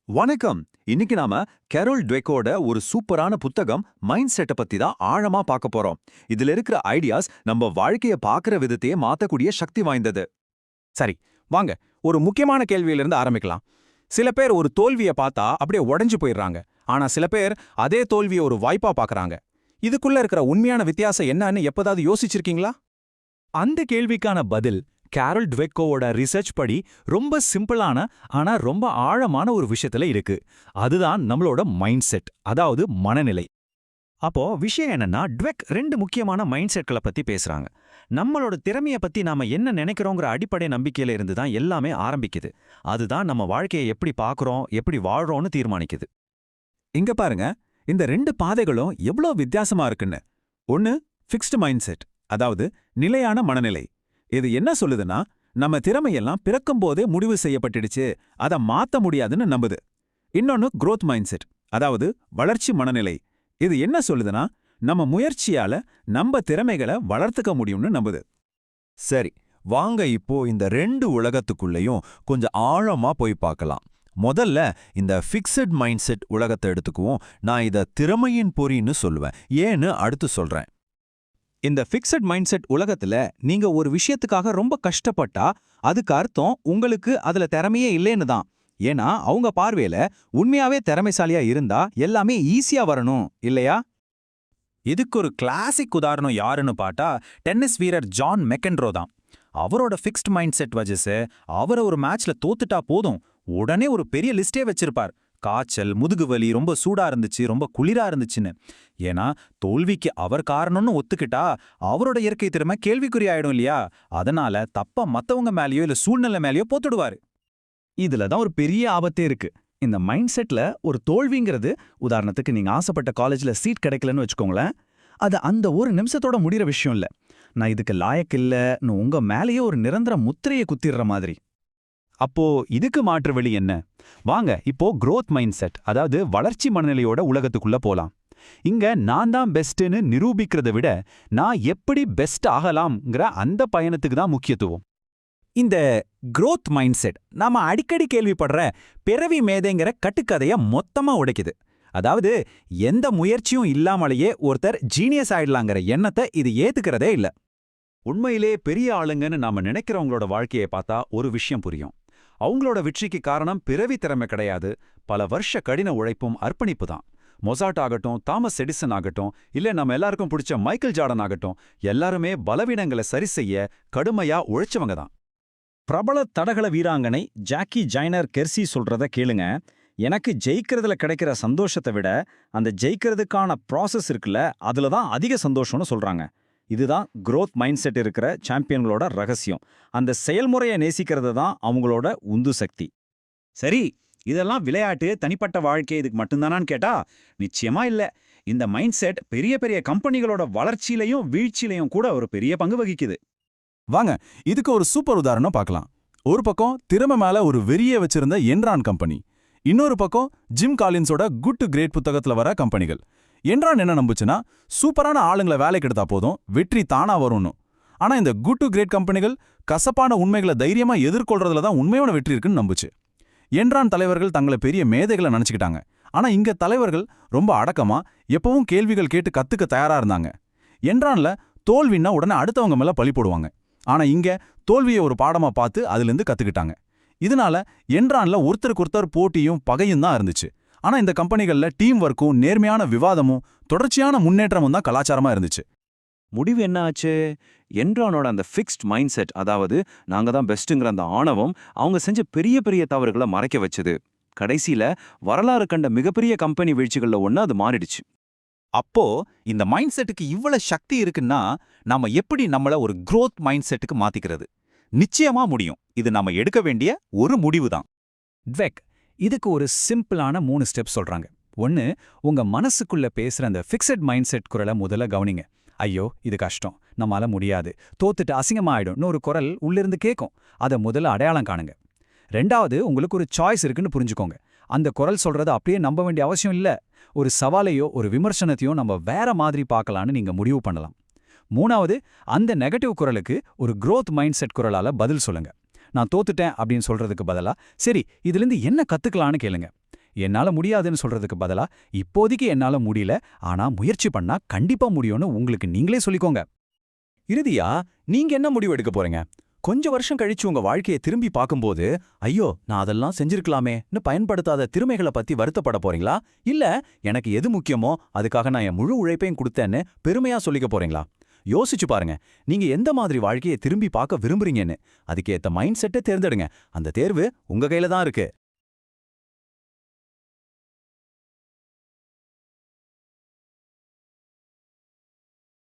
வணக்கம். இன்னைக்கு நாம கேரோல் டுவெக்கோட ஒரு சூப்பரான புத்தகம் மைண்ட் செட்டை பத்தி தான் ஆழமா பார்க்க போறோம். இதுல இருக்கிற ஐடியாஸ் நம்ம வாழ்க்கைய பார்க்குற விதத்தையே மாத்தக்கூடிய சக்தி வாய்ந்தது. சரி, வாங்க ஒரு முக்கியமான கேள்வியிலிருந்து ஆரம்பிக்கலாம். சில பேர் ஒரு தோல்வியை பார்த்தா அப்படியே உடைஞ்சு போயிடுறாங்க. ஆனா சில பேர் அதே தோல்வியை ஒரு வாய்ப்பா பார்க்கறாங்க. இதுக்குள்ள இருக்கிற உண்மையான வித்தியாசம் என்னன்னு எப்போதாவது யோசிச்சிருக்கீங்களா? அந்த கேள்விக்கான பதில் கேரல் டுவெக்கோவோட ரிசர்ச் படி ரொம்ப சிம்பிளான ஆனா ரொம்ப ஆழமான ஒரு விஷயத்துல இருக்கு. அதுதான் நம்மளோட மைண்ட் செட், அதாவது மனநிலை. அப்போ விஷயம் என்னன்னா, டுவெக் ரெண்டு முக்கியமான மைண்ட் செட்களை பத்தி பேசுறாங்க. நம்மளோட திறமைய பத்தி நாம என்ன நினைக்கிறோங்கிற அடிப்படை நம்பிக்கையில இருந்து தான் எல்லாமே ஆரம்பிக்குது. அதுதான் நம்ம வாழ்க்கையை எப்படி பார்க்கறோம், எப்படி வாழ்றோம்னு தீர்மானிக்குது. இங்க பாருங்க, இந்த ரெண்டு பாதைகளும் எவ்வளோ வித்தியாசமா இருக்குன்னு. ஒன்னு ஃபிக்ஸ்டு மைண்ட் செட், அதாவது நிலையான மனநிலை. இது என்ன சொல்லுதுன்னா, நம்ம திறமையெல்லாம் பிறக்கும்போதே முடிவு செய்யப்பட்டுடுச்சு, அதை மாத்த முடியாதுன்னு நம்புது. இன்னொன்னு growth மைண்ட் செட், அதாவது வளர்ச்சி மனநிலை. இது என்ன சொல்லுதுன்னா, நம்ம முயற்சியால நம்ம திறமைகளை வளர்த்துக்க முடியும்னு நம்புது. சரி, வாங்க இப்போ இந்த ரெண்டு உலகத்துக்குள்ளேயும் கொஞ்சம் ஆழமா போய் பார்க்கலாம். முதல்ல இந்த ஃபிக்ஸட் மைண்ட் செட் உலகத்தை எடுத்துக்குவோம். நான் இத திறமையின் பொறின்னு சொல்லுவேன். ஏன்னு அடுத்து சொல்றேன். இந்த ஃபிக்ஸட் மைண்ட் செட் உலகத்துல நீங்க ஒரு விஷயத்துக்காக ரொம்ப கஷ்டப்பட்டா அதுக்கு அர்த்தம் உங்களுக்கு அதுல திறமையே இல்லைன்னு தான். ஏன்னா அவங்க பார்வையில உண்மையாவே திறமைசாலியா இருந்தா எல்லாமே ஈஸியா வரணும், இல்லையா? இதுக்கு ஒரு கிளாசிக் உதாரணம் யாருன்னு பார்த்தா டென்னிஸ் வீரர் ஜான் மெக்கென்ரோ தான். அவரோட ஃபிக்ஸ்ட் மைண்ட் செட் வஜஸ் அவரை ஒரு மேட்ச்ல தோத்துட்டா போதும் உடனே ஒரு பெரிய லிஸ்டே வச்சிருப்பார். காய்ச்சல், முதுகுவலி, ரொம்ப சூடா இருந்துச்சு, ரொம்ப குளிரா இருந்துச்சுன்னு. ஏன்னா தோல்விக்கு அவர் காரணம்னு ஒத்துக்கிட்டா அவரோட இயற்கை திறமை கேள்விக்குறி ஆயிடும் இல்லையா? அதனால தப்ப மத்தவங்க மேலேயோ இல்ல சூழ்நிலை மேலேயோ போத்துடுவாரு. இதுல தான் ஒரு பெரிய ஆபத்தே இருக்கு. இந்த மைண்ட் செட்ல ஒரு தோல்விங்கிறது, உதாரணத்துக்கு நீங்க ஆசைப்பட்ட காலேஜ்ல சீட் கிடைக்கலன்னு வச்சுக்கோங்களேன், அது அந்த ஒரு நிமிஷத்தோட முடிகிற விஷயம் இல்ல. நான் இதுக்கு லாயக்கு இல்லன்னு உங்க மேலேயே ஒரு நிரந்தர முத்திரையை குத்திடுற மாதிரி. அப்போ இதுக்கு மாற்று வழி என்ன? வாங்க இப்போ growth மைண்ட் செட், அதாவது வளர்ச்சி மனநிலையோட உலகத்துக்குள்ள போலாம். இங்க நான் தான் பெஸ்ட்னு நிரூபிக்கிறத விட நான் எப்படி பெஸ்ட் ஆகலாம்ங்கிற அந்த பயணத்துக்கு தான் முக்கியத்துவம். இந்த growth மைண்ட் செட் நாம அடிக்கடி கேள்விப்படுற பிறவி மேதைங்கிற கட்டுக்கதைய மொத்தமா உடைக்குது. அதாவது எந்த முயற்சியும் இல்லாமலேயே ஒருத்தர் ஜீனியஸ் ஆயிடலாங்கிற எண்ணத்தை இது ஏத்துக்கிறதே இல்ல. உண்மையிலே பெரிய ஆளுங்கன்னு நாம நினைக்கிறவங்களோட வாழ்க்கையை பார்த்தா ஒரு விஷயம் புரியும். அவங்களோட வெற்றிக்கு காரணம் பிறவி திறமை கிடையாது, பல வருஷ கடின உழைப்பும் அர்ப்பணிப்பு தான். மொசாட் ஆகட்டும், தாமஸ் எடிசன் ஆகட்டும், இல்ல நம்ம எல்லாருக்கும் பிடிச்ச மைக்கேல் ஜார்டன் ஆகட்டும், எல்லாருமே பலவீனங்களை சரி செய்ய கடுமையா உழைச்சவங்க தான். பிரபல தடகள வீராங்கனை ஜாக்கி ஜைனர் கெர்சி சொல்றத கேளுங்க. எனக்கு ஜெயிக்கிறதுல கிடைக்கிற சந்தோஷத்தை விட அந்த ஜெயிக்கிறதுக்கான ப்ராசஸ் இருக்குல்ல, அதுல தான் அதிக சந்தோஷம்னு சொல்றாங்க. இதுதான் growth மைண்ட் செட் இருக்கிற சாம்பியன்களோட ரகசியம். அந்த செயல்முறையை நேசிக்கிறது தான் அவங்களோட உந்து சக்தி. சரி, இதெல்லாம் விளையாட்டு, தனிப்பட்ட வாழ்க்கை இதுக்கு மட்டும்தானான்னு கேட்டா நிச்சயமா இல்ல. இந்த மைண்ட் செட் பெரிய பெரிய கம்பெனிகளோட வளர்ச்சியிலையும் வீழ்ச்சியிலையும் கூட ஒரு பெரிய பங்கு வகிக்குது. வாங்க இதுக்கு ஒரு சூப்பர் உதாரணம் பார்க்கலாம். ஒரு பக்கம் திறமை மேல ஒரு வெறிய வச்சிருந்த என்ரான் கம்பெனி, இன்னொரு பக்கம் ஜிம் காலின்ஸோட குட் டு கிரேட் புத்தகத்துல வர கம்பெனிகள். என்ரான் என்ன நம்புச்சுன்னா, சூப்பரான ஆளுங்களை வேலைக்கு எடுத்தா போதும், வெற்றி தானா வரும்னு. ஆனா இந்த குட் டு கிரேட் கம்பெனிகள் கசப்பான உண்மைகளை தைரியமா எதிர்கொள்றதுல தான் உண்மையான வெற்றி இருக்குன்னு நம்புச்சு. என்ரான் தலைவர்கள் தங்களை பெரிய மேதைகளை நினைச்சுக்கிட்டாங்க. ஆனா இங்க தலைவர்கள் ரொம்ப அடக்கமா எப்பவும் கேள்விகள் கேட்டு கத்துக்க தயாரா இருந்தாங்க. என்ரான்ல தோல்வின்னா உடனே அடுத்தவங்க மேல பழி போடுவாங்க. ஆனா இங்க தோல்வியை ஒரு பாடமா பார்த்து அதுலேருந்து கத்துக்கிட்டாங்க. இதனால என்ரான்ல ஒருத்தருக்கு ஒருத்தர் போட்டியும் பகையும் தான் இருந்துச்சு. ஆனா இந்த கம்பெனிகள்ல டீம் ஒர்க்கும் நேர்மையான விவாதமும் தொடர்ச்சியான முன்னேற்றமும் தான் கலாச்சாரமா இருந்துச்சு. முடிவு என்ன ஆச்சு? என்ரானோட அந்த ஃபிக்ஸ்ட் மைண்ட் செட், அதாவது நாங்க தான் பெஸ்ட்டுங்கிற அந்த ஆணவம் அவங்க செஞ்ச பெரிய பெரிய தவறுகளை மறைக்க வச்சது. கடைசியில வரலாறு கண்ட மிகப்பெரிய கம்பெனி வீழ்ச்சிகள்ல ஒண்ணு அது மாறிடுச்சு. அப்போ இந்த மைண்ட் செட்டுக்கு இவ்வளவு சக்தி இருக்குன்னா, நாம எப்படி நம்மள ஒரு growth மைண்ட் செட்டுக்கு மாத்திக்கிறது? நிச்சயமா முடியும். இது நாம எடுக்க வேண்டிய ஒரு முடிவு தான். டுவெக் இதுக்கு ஒரு சிம்பிளான 3 ஸ்டெப் சொல்றாங்க. 1, உங்க மனசுக்குள்ள பேசுற அந்த ஃபிக்ஸட் மைண்ட் செட் குரலை முதல்ல கவனிங்க. ஐயோ இது கஷ்டம், நம்மால முடியாது, தோத்துட்டு அசிங்கமா ஆயிடும்னு ஒரு குரல் உள்ளிருந்து கேட்கும். அதை முதல்ல அடையாளம் காணுங்க. 2வது, உங்களுக்கு ஒரு சாய்ஸ் இருக்குன்னு புரிஞ்சுக்கோங்க. அந்த குரல் சொல்றதை அப்படியே நம்ப வேண்டிய அவசியம் இல்ல. ஒரு சவாலையோ ஒரு விமர்சனத்தையோ நம்ம வேற மாதிரி பார்க்கலான்னு நீங்க முடிவு பண்ணலாம். 3வது, அந்த நெகட்டிவ் குரலுக்கு ஒரு growth மைண்ட் செட் குரலால பதில் சொல்லுங்க. நான் தோத்துட்டேன் அப்படின்னு சொல்றதுக்கு பதிலா, சரி இதிலிருந்து என்ன கத்துக்கலான்னு கேளுங்க. என்னால முடியாதுன்னு சொல்றதுக்கு பதிலா இப்போதைக்கு என்னால முடியல, ஆனா முயற்சி பண்ணா கண்டிப்பா முடியும்னு உங்களுக்கு நீங்களே சொல்லிக்கோங்க. இறுதியா நீங்க என்ன முடிவு எடுக்க போறீங்க? கொஞ்ச வருஷம் கழிச்சு உங்க வாழ்க்கையை திரும்பி பார்க்கும்போது, ஐயோ நான் அதெல்லாம் செஞ்சிருக்கலாமேன்னு பயன்படுத்தாத திறமைகளை பத்தி வருத்தப்பட போறீங்களா? இல்ல எனக்கு எது முக்கியமோ அதுக்காக நான் என் முழு உழைப்பையும் கொடுத்தேன்னு பெருமையா சொல்லிக்க போறீங்களா? யோசிச்சு பாருங்க. நீங்க எந்த மாதிரி வாழ்க்கையை திரும்பி பார்க்க விரும்புறீங்கன்னு. அதுக்கேத்த மைண்ட் செட்டை தேர்ந்தெடுங்க. அந்த தேர்வு உங்க கையில தான் இருக்கு.